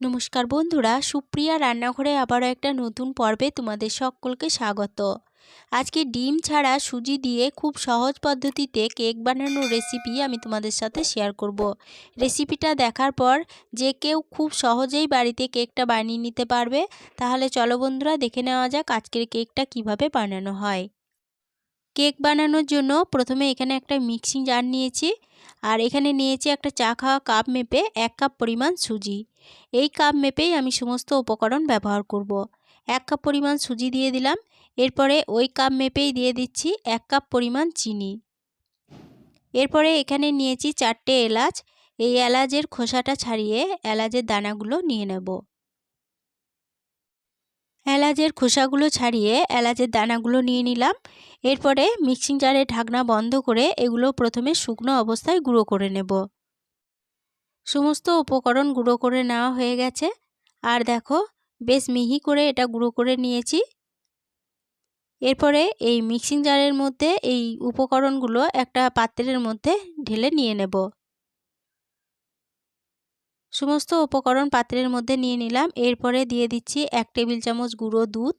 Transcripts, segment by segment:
নমস্কার বন্ধুরা, সুপ্রিয়া রান্নাঘরে আবারও একটা নতুন পর্বে তোমাদের সকলকে স্বাগত। আজকে ডিম ছাড়া সুজি দিয়ে খুব সহজ পদ্ধতিতে কেক বানানোর রেসিপি আমি তোমাদের সাথে শেয়ার করব। রেসিপিটা দেখার পর যে কেউ খুব সহজেই বাড়িতে কেকটা বানিয়ে নিতে পারবে। তাহলে চলো বন্ধুরা, দেখে নেওয়া যাক আজকের কেকটা কিভাবে বানানো হয়। কেক বানানোর জন্য প্রথমে এখানে একটা মিক্সিং জার নিয়েছি, আর এখানে নিয়েছি একটা চা খাওয়া কাপ মেপে 1 কাপ পরিমাণ সুজি। এই কাপ মেপেই আমি সমস্ত উপকরণ ব্যবহার করব। 1 কাপ পরিমাণ সুজি দিয়ে দিলাম। এরপরে ওই কাপ মেপেই দিয়ে দিচ্ছি 1 কাপ পরিমাণ চিনি। এরপরে এখানে নিয়েছি 4টে এলাচ। এই এলাচের খোসাটা ছাড়িয়ে এলাচের দানাগুলো নিয়ে নেব। এলাচের খোসাগুলো ছাড়িয়ে এলাচের দানাগুলো নিয়ে নিলাম। এরপরে মিক্সিং জারের ঢাকনা বন্ধ করে এগুলো প্রথমে শুকনো অবস্থায় গুঁড়ো করে নেব। সমস্ত উপকরণ গুঁড়ো করে নেওয়া হয়ে গেছে। আর দেখো, বেশ মিহি করে এটা গুঁড়ো করে নিয়েছি। এরপরে এই মিক্সিং জারের মধ্যে এই উপকরণগুলো একটা পাত্রের মধ্যে ঢেলে নিয়ে নেব। সমস্ত উপকরণ পাত্রের মধ্যে নিয়ে নিলাম। এরপরে দিয়ে দিচ্ছি 1 টেবিল চামচ গুঁড়ো দুধ।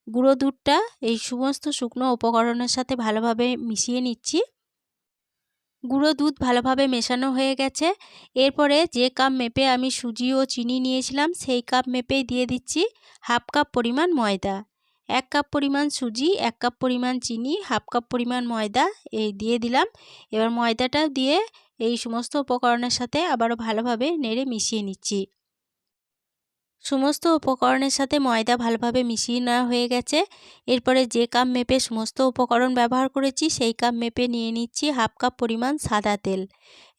গুঁড়ো দুধটা এই সমস্ত শুকনো উপকরণের সাথে ভালোভাবে মিশিয়ে নিচ্ছি। গুঁড়ো দুধ ভালোভাবে মেশানো হয়ে গেছে। এরপরে যে কাপ মেপে আমি সুজি ও চিনি নিয়েছিলাম সেই কাপ মেপেই দিয়ে দিচ্ছি 1/2 কাপ পরিমাণ ময়দা। 1 কাপ পরিমাণ সুজি, 1 কাপ পরিমাণ চিনি, 1/2 কাপ পরিমাণ ময়দা এই দিয়ে দিলাম। এবার ময়দাটা দিয়ে এই সমস্ত উপকরণের সাথে আবারও ভালোভাবে নেড়ে মিশিয়ে নিচ্ছি। সমস্ত উপকরণের সাথে ময়দা ভালোভাবে মিশিয়ে নেওয়া হয়ে গেছে। এরপরে যে কাপ মেপে সমস্ত উপকরণ ব্যবহার করেছি সেই কাপ মেপে নিয়ে নিচ্ছি 1/2 কাপ পরিমাণ সাদা তেল।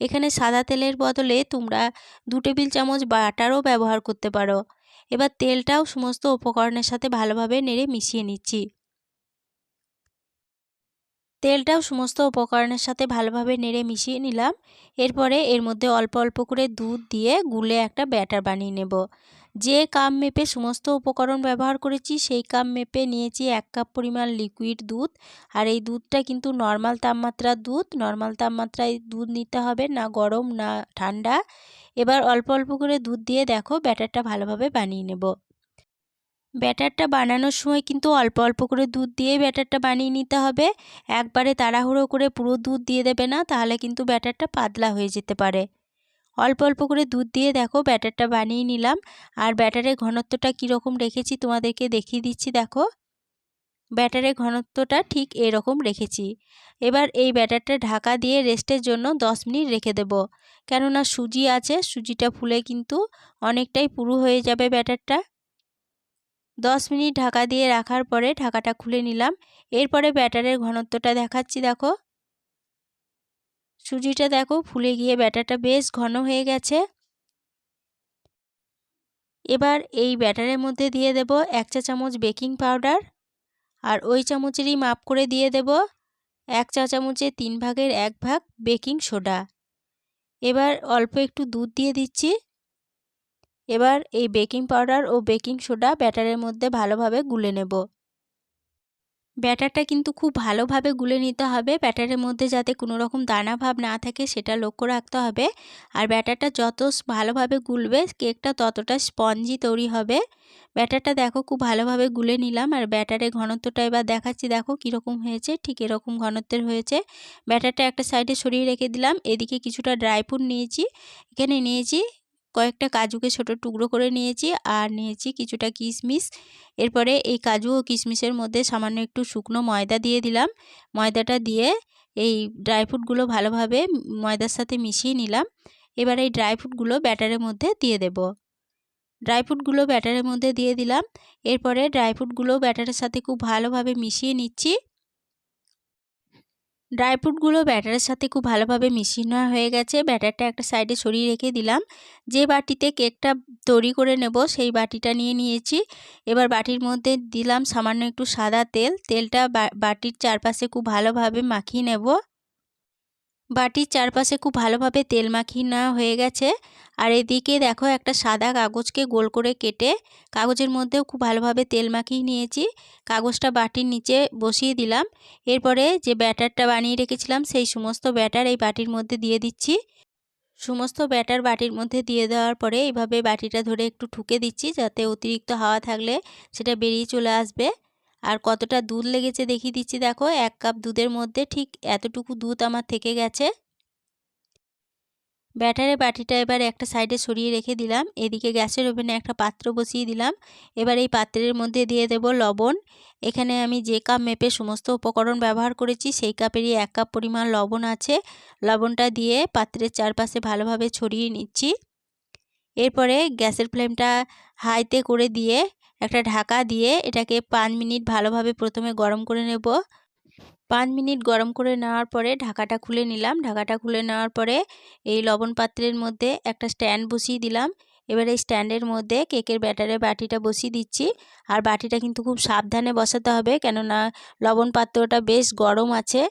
এখানে সাদা তেলের বদলে তোমরা 2 টেবিল চামচ বাটারও ব্যবহার করতে পারো। এবার তেলটাও সমস্ত উপকরণের সাথে ভালোভাবে নেড়ে মিশিয়ে নিচ্ছি। তেলটাও সমস্ত উপকরণের সাথে ভালোভাবে নেড়ে মিশিয়ে নিলাম। এরপরে এর মধ্যে অল্প অল্প করে দুধ দিয়ে গুলে একটা ব্যাটার বানিয়ে নেব। যে কাপ মেপে সমস্ত উপকরণ ব্যবহার করেছি সেই কাপ মেপে নিয়েছি 1 কাপ পরিমাণ লিকুইড দুধ। আর এই দুধটা কিন্তু নর্মাল তাপমাত্রার দুধ। নর্মাল তাপমাত্রায় দুধ নিতে হবে, না গরম না ঠান্ডা। এবার অল্প অল্প করে দুধ দিয়ে দেখো ব্যাটারটা ভালোভাবে বানিয়ে নেব। ব্যাটারটা বানানোর সময় কিন্তু অল্প অল্প করে দুধ দিয়ে ব্যাটারটা বানিয়ে নিতে হবে। একবারে তাড়াহুড়ো করে পুরো দুধ দিয়ে দেবে না, তাহলে কিন্তু ব্যাটারটা পাতলা হয়ে যেতে পারে। অল্প অল্প করে দুধ দিয়ে দেখো ব্যাটারটা বানিয়ে নিলাম। আর ব্যাটারের ঘনত্বটা কীরকম রেখেছি তোমাদেরকে দেখিয়ে দিচ্ছি। দেখো, ব্যাটারের ঘনত্বটা ঠিক এরকম রেখেছি। এবার এই ব্যাটারটা ঢাকা দিয়ে রেস্টের জন্য 10 মিনিট রেখে দেব। কেননা সুজি আছে, সুজিটা ফুলে কিন্তু অনেকটাই পুরু হয়ে যাবে ব্যাটারটা। 10 মিনিট ঢাকা দিয়ে রাখার পরে ঢাকাটা খুলে নিলাম। এরপরে ব্যাটারের ঘনত্বটা দেখাচ্ছি। দেখো, সুজিটা দেখো ফুলে গিয়ে ব্যাটারটা বেশ ঘন হয়ে গেছে। এবার এই ব্যাটারের মধ্যে দিয়ে দেব 1 চা চামচ বেকিং পাউডার। আর ওই চামচেরই মাপ করে দিয়ে দেব 1 চা চামচের 3 ভাগের 1 ভাগ বেকিং সোডা। এবার অল্প একটু দুধ দিয়ে দিচ্ছি। এবার এই বেকিং পাউডার ও বেকিং সোডা ব্যাটারের মধ্যে ভালোভাবে গুলে নেব। ব্যাটারটা কিন্তু খুব ভালোভাবে গুলে নিতে হবে। ব্যাটারের মধ্যে যাতে কোনো রকম দানা ভাব না থাকে সেটা লক্ষ্য রাখতে হবে। আর ব্যাটারটা যত ভালোভাবে গুলবে কেকটা ততটা স্পঞ্জি তৈরি হবে। ব্যাটারটা দেখো খুব ভালোভাবে গুলে নিলাম। আর ব্যাটারের ঘনত্বটা এবার দেখাচ্ছি। দেখো কীরকম হয়েছে, ঠিক এরকম ঘনত্বের হয়েছে। ব্যাটারটা একটা সাইডে সরিয়ে রেখে দিলাম। এদিকে কিছুটা ড্রাই ফ্রুট নিয়েছি। এখানে নিয়েছি কয়েকটা কাজুকে ছোট টুকরো করে নিয়েছি, আর নিয়েছি কিছুটা কিশমিশ। এরপরে এই কাজু ও কিশমিশের মধ্যে সামান্য একটু শুকনো ময়দা দিয়ে দিলাম। ময়দাটা দিয়ে এই ড্রাই ফ্রুটগুলো ভালোভাবে ময়দার সাথে মিশিয়ে নিলাম। এবার এই ড্রাই ফ্রুটগুলো ব্যাটারের মধ্যে দিয়ে দেব। ড্রাই ফ্রুটগুলো ব্যাটারের মধ্যে দিয়ে দিলাম। এরপরে ড্রাই ফ্রুটগুলো ব্যাটারের সাথে খুব ভালোভাবে মিশিয়ে নিচ্ছি। ড্রাই ফ্রুটগুলো ব্যাটারের সাথে খুব ভালোভাবে মিশিয়ে নেওয়া হয়ে গেছে। ব্যাটারটা একটা সাইডে সরিয়ে রেখে দিলাম। যে বাটিতে কেকটা তৈরি করে নেব সেই বাটিটা নিয়ে নিয়েছি। এবার বাটির মধ্যে দিলাম সামান্য একটু সাদা তেল। তেলটা বাটির চারপাশে খুব ভালোভাবে মাখিয়ে নেব। বাটির চারপাশে খুব ভালোভাবে তেল মাখিয়ে নেওয়া হয়ে গেছে। আর এদিকে দেখো একটা সাদা কাগজকে গোল করে কেটে কাগজের মধ্যেও খুব ভালোভাবে তেল মাখিয়ে নিয়েছি। কাগজটা বাটির নিচে বসিয়ে দিলাম। এরপরে যে ব্যাটারটা বানিয়ে রেখেছিলাম সেই সমস্ত ব্যাটার এই বাটির মধ্যে দিয়ে দিচ্ছি। সমস্ত ব্যাটার বাটির মধ্যে দিয়ে দেওয়ার পরে এইভাবে বাটিটা ধরে একটু ঠুকে দিচ্ছি, যাতে অতিরিক্ত হাওয়া থাকলে সেটা বেরিয়ে চলে আসবে। আর কতটা দুধ লেগেছে দেখিয়ে দিচ্ছি, দেখো 1 কাপ দুধের মধ্যে ঠিক এতটুকু দুধ আমার থেকে গেছে। ব্যাটারের বাটিটা এবার একটা সাইডে সরিয়ে রেখে দিলাম। এদিকে গ্যাসের ওভেনে একটা পাত্র বসিয়ে দিলাম। এবার এই পাত্রের মধ্যে দিয়ে দেব লবণ। এখানে আমি যে কাপ মেপে সমস্ত উপকরণ ব্যবহার করেছি সেই কাপেরই 1 কাপ পরিমাণ লবণ আছে। লবণটা দিয়ে পাত্রের চারপাশে ভালোভাবে ছড়িয়ে নিচ্ছি। এরপরে গ্যাসের ফ্লেমটা হাইতে করে দিয়ে একটা ঢাকা দিয়ে এটাকে 5 মিনিট ভালোভাবে প্রথমে গরম করে নেব। 5 মিনিট গরম করে নেওয়ার পরে ঢাকাটা খুলে নিলাম। ঢাকাটা খুলে নেওয়ার পরে এই লবণ পাত্রের মধ্যে একটা স্ট্যান্ড বসিয়ে দিলাম। এবার এই স্ট্যান্ডের মধ্যে কেকের ব্যাটারের বাটিটা বসিয়ে দিচ্ছি। আর বাটিটা কিন্তু খুব সাবধানে বসাতে হবে, কেননা লবণ পাত্রটা বেশ গরম আছে।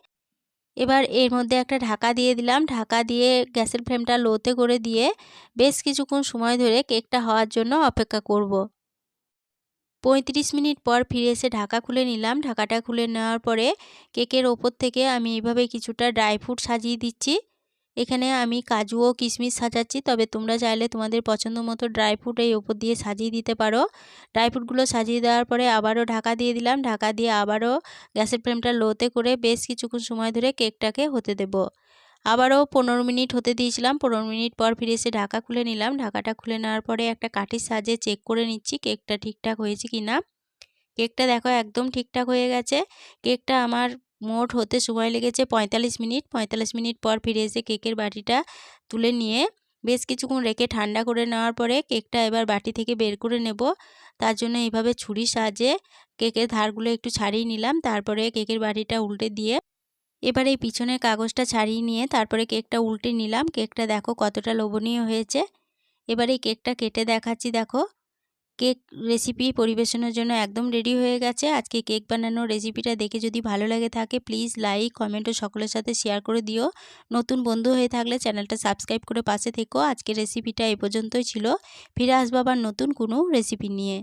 এবার এর মধ্যে একটা ঢাকা দিয়ে দিলাম। ঢাকা দিয়ে গ্যাসের ফ্লেমটা লোতে করে দিয়ে বেশ কিছুক্ষণ সময় ধরে কেকটা হওয়ার জন্য অপেক্ষা করব। 35 মিনিট পর ফিরে এসে ঢাকা খুলে নিলাম। ঢাকাটা খুলে নেওয়ার পরে কেকের ওপর থেকে আমি এইভাবে কিছুটা ড্রাই ফ্রুট সাজিয়ে দিচ্ছি। এখানে আমি কাজু ও কিশমিশ সাজাচ্ছি, তবে তোমরা চাইলে তোমাদের পছন্দ মতো ড্রাই ফ্রুট এই ওপর দিয়ে সাজিয়ে দিতে পারো। ড্রাই ফ্রুটগুলো সাজিয়ে দেওয়ার পরে আবারও ঢাকা দিয়ে দিলাম। ঢাকা দিয়ে আবারও গ্যাসের ফ্লেমটা লোতে করে বেশ কিছুক্ষণ সময় ধরে কেকটাকে হতে দেব। আবারও 15 মিনিট হতে দিয়েছিলাম। 15 মিনিট পর ফিরে এসে ঢাকা খুলে নিলাম। ঢাকাটা খুলে নেওয়ার পরে একটা কাঠির সাহায্যে চেক করে নিচ্ছি কেকটা ঠিকঠাক হয়েছে কিনা। কেকটা দেখো একদম ঠিকঠাক হয়ে গেছে। কেকটা আমার মোট হতে সময় লেগেছে 45 মিনিট। 45 মিনিট পর ফিরে এসে কেকের বাটিটা তুলে নিয়ে বেশ কিছুক্ষণ রেখে ঠান্ডা করে নেওয়ার পরে কেকটা এবার বাটি থেকে বের করে নেব। তার জন্য এইভাবে ছুরির সাহায্যে কেকের ধারগুলো একটু ছাড়িয়ে নিলাম। তারপরে কেকের বাটিটা উল্টে দিয়ে এবার এই পিছনের কাগজটা ছাড়িয়ে নিয়ে তারপরে কেকটা উল্টে নিলাম। কেকটা দেখো কতটা লোভনীয় হয়েছে। এবার এই কেকটা কেটে দেখাচ্ছি, দেখো কেক রেসিপি পরিবেশনের জন্য একদম রেডি হয়ে গেছে। আজকে কেক বানানোর রেসিপিটা দেখে যদি ভালো লাগে থাকে প্লিজ লাইক, কমেন্ট ও সকলের সাথে শেয়ার করে দিও। নতুন বন্ধু হয়ে থাকলে চ্যানেলটা সাবস্ক্রাইব করে পাশে থেকো। আজকের রেসিপিটা এই পর্যন্তই ছিল। ফিরে আসবো আবার নতুন কোনো রেসিপি নিয়ে।